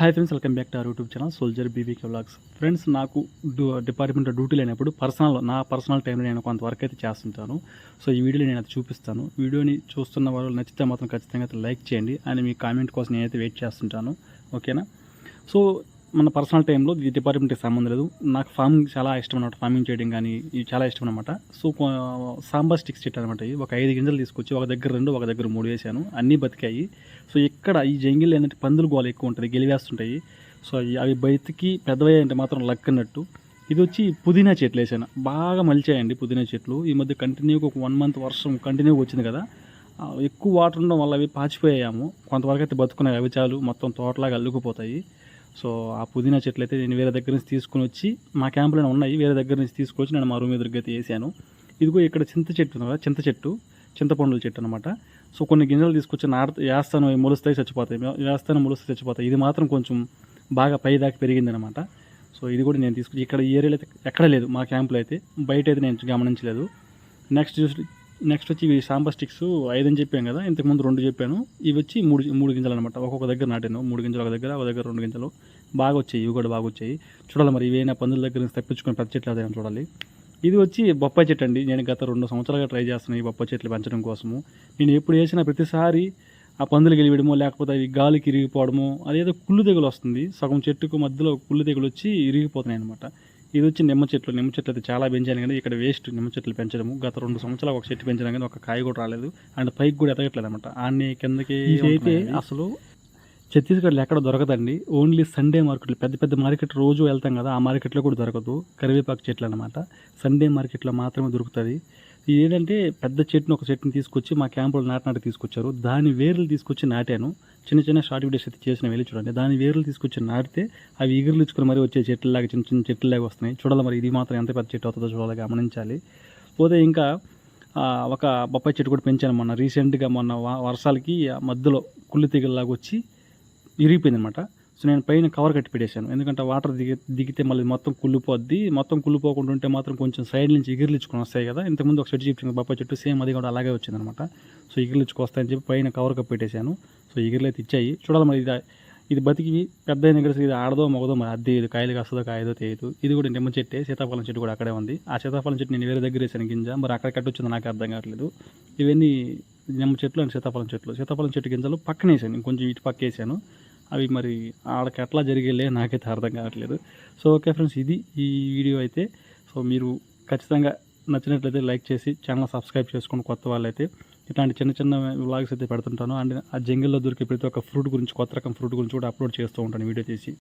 Hi friends, welcome back to our YouTube channel soldier BBK vlogs. Friends, నాకు department duty లేనప్పుడు నా personal టైంలో నేను కొంత వర్క్ అయితే చేస్తుంటాను. సో ఈ వీడియోలో నేను అది చూపిస్తాను. వీడియోని చూస్తున్న వాళ్ళు నచ్చితే మాత్రం ఖచ్చితంగా అయితే లైక్ చేయండి అండ్ మీ కామెంట్ కోసం నేనైతే వెయిట్ చేస్తుంటాను. ఓకేనా? సో మన పర్సనల్ టైంలో ఈ డిపార్ట్మెంట్కి సంబంధం లేదు. నాకు ఫార్మింగ్ చాలా ఇష్టం అనమాట. ఫార్మింగ్ చేయడం కానీ ఇవి చాలా ఇష్టం అనమాట. సో సాంబార్ స్టిక్స్ చెట్టు అనమాట. ఇవి ఒక 5 గింజలు తీసుకొచ్చి ఒక దగ్గర 2 ఒక దగ్గర 3 వేసాను. అన్నీ బతికాయి. సో ఇక్కడ ఈ జంగిల్ ఏంటంటే పందులు గోల ఎక్కువ ఉంటుంది, గెలివేస్తుంటాయి. సో అవి బయటికి పెద్దవయ్యాయి అంటే మాత్రం లక్ అన్నట్టు. ఇది వచ్చి పుదీనా చెట్లు వేసాను. బాగా మలిచాయండి పుదీనా చెట్లు. ఈ మధ్య కంటిన్యూగా ఒక 1 మంత్ వర్షం కంటిన్యూగా వచ్చింది కదా, ఎక్కువ వాటర్ ఉండడం వల్ల అవి పాచిపోయాము. కొంతవరకు అయితే బతుకున్నాయి. అవి చాలు, మొత్తం తోటలాగా అల్లుకుపోతాయి. సో ఆ పుదీనా చెట్లు అయితే నేను వేరే దగ్గర నుంచి తీసుకుని వచ్చి, మా క్యాంపులోనే ఉన్నాయి, వేరే దగ్గర నుంచి తీసుకొచ్చి నేను మా రూమ్ ఎదురుగా అయితే వేసాను. ఇదిగో ఇక్కడ చింత చెట్టు ఉంది కదా, చింతపండుల చెట్టు అనమాట. సో కొన్ని గింజలు తీసుకొచ్చి వేస్తాను, మొలుస్తాయి చచ్చిపోతాయి, వేస్తాను మొలుస్తాయి చచ్చిపోతాయి. ఇది మాత్రం కొంచెం బాగా పై దాకా పెరిగింది అనమాట. సో ఇది కూడా నేను తీసుకొచ్చి ఇక్కడ ఈ ఏరియాలో అయితే ఎక్కడ లేదు, మా క్యాంపులో అయితే. బయట అయితే నేను గమనించలేదు. నెక్స్ట్ వచ్చి ఇవి సాంబార్ స్టిక్స్ 5 అని చెప్పాను కదా, ఇంతకుముందు 2 చెప్పాను. ఇవి వచ్చి 3 గింజలు అనమాట. ఒక్కొక్క దగ్గర నాటాను. 3 గింజలు ఒక దగ్గర 2 గింజలు. బాగా వచ్చాయి, ఇవి కూడా బాగా వచ్చాయి. చూడాలి మరి ఇవేనా పందుల దగ్గర నుంచి తప్పించుకొని పెద్ద చెట్లు అదేమో చూడాలి. ఇది వచ్చి బొప్పాయి చెట్టు అండి. నేను గత 2 సంవత్సరాలుగా ట్రై చేస్తున్నాను ఈ బొప్పాయి చెట్లు పెంచడం కోసము. నేను ఎప్పుడు వేసినా ప్రతిసారి ఆ పందులు గెలివేయడమో లేకపోతే అవి గాలికి ఇరిగిపోవడము, అదేదో కుళ్ళు తెగులు వస్తుంది. సగం చెట్టుకు మధ్యలో కుళ్ళు తెగులు వచ్చి ఇరిగిపోతున్నాయి అనమాట. ఇది వచ్చి నిమ్మ చెట్లు అయితే చాలా పెంచాను కానీ ఇక్కడ వేస్ట్ నిమ్మ చెట్లు పెంచడము. గత 2 సంవత్సరాలు ఒక చెట్టు పెంచాను కానీ ఒక కాయ కూడా రాలేదు అండ్ పైకి కూడా ఎదగట్లేదు అనమాట. ఆన్ని కిందకి అయితే అసలు ఛత్తీస్గఢ్లో ఎక్కడ దొరకదండి. ఓన్లీ సండే మార్కెట్లు, పెద్ద పెద్ద మార్కెట్ రోజు వెళ్తాం కదా, ఆ మార్కెట్లో కూడా దొరకదు. కరివేపాకు చెట్లు అనమాట. సండే మార్కెట్లో మాత్రమే దొరుకుతుంది. ఇది ఏంటంటే పెద్ద ఒక చెట్టుని తీసుకొచ్చి మా క్యాంపులో నాటి తీసుకొచ్చారు. దాని వేర్లు తీసుకొచ్చి నాటాను. చిన్న షార్ట్ వీడియోస్ అయితే చేసిన వెళ్ళి చూడండి. దాని వేర్లు తీసుకొచ్చి నాటితే అవి ఎగురులు ఇచ్చుకొని మరి వచ్చే చెట్లలాగా చిన్న చెట్లలాగా వస్తున్నాయి. చూడాలి మరి ఇది మాత్రం ఎంత పెద్ద చెట్టు అవుతుందో చూడాలి, గమనించాలి. పోతే ఇంకా ఒక బొప్పాయి చెట్టు కూడా పెంచాను మొన్న రీసెంట్గా. మొన్న వర్షాలకి మధ్యలో కుళ్ళు తెగుల్లాగా వచ్చి ఇరిగిపోయింది అనమాట. సో నేను పైన కవర్ కట్టి పెట్టేశాను. ఎందుకంటే వాటర్ దిగితే మళ్ళీ మొత్తం కుళ్ళిపోద్ది. మొత్తం కుళ్ళిపోకుండా ఉంటే మాత్రం కొంచెం సైడ్ నుంచి ఎగిరిలిచ్చుకొని వస్తాయి కదా. ఇంతకుముందు ఒక చెట్టు చెప్పిన బొప్పాయి చెట్టు సేమ్ అది కూడా అలాగే వచ్చిందనమాట. సో ఎగిరిలిచ్చుకు వస్తాయని చెప్పి పైన కవర్ కప్పి పెట్టేశాను. సో ఎగిరిలు అయితే ఇచ్చాయి. చూడాలి మరి ఇది బతికి పెద్ద అయిన దగ్గర ఇది ఆడదో మొగదో మరి అద్దె, ఇది కాయలు కాస్తుందో కాయదో తెలియదు. ఇది కూడా నిమ్మ చెట్టే. సీతాఫలం చెట్టు కూడా అక్కడే ఉంది. ఆ సీతాఫలం చెట్టు నేను వేరే దగ్గర వేసాను గింజ, మరి అక్కడ కట్టొచ్చిందో నాకు అర్థం కావట్లేదు. ఇవన్నీ నిమ్మ చెట్లు అండ్ సీతాఫలం చెట్టు గింజలు పక్కన వేసాను, ఇంకొంచెం ఇటు పక్క వేసాను. అవి మరి ఆడకి ఎట్లా జరిగేలే నాకైతే అర్థం కావట్లేదు. సో ఓకే ఫ్రెండ్స్, ఇది ఈ వీడియో అయితే. సో మీరు ఖచ్చితంగా నచ్చినట్లయితే లైక్ చేసి ఛానల్ సబ్స్క్రైబ్ చేసుకుని కొత్త వాళ్ళైతే ఇట్లాంటి చిన్న వ్లాగ్స్ అయితే పెడుతుంటాను. అండ్ ఆ జంగిల్లో దొరికే ప్రతి ఒక్క ఫ్రూట్ గురించి, కొత్త రకం ఫ్రూట్ గురించి కూడా అప్లోడ్ చేస్తూ ఉంటాను వీడియో చేసి.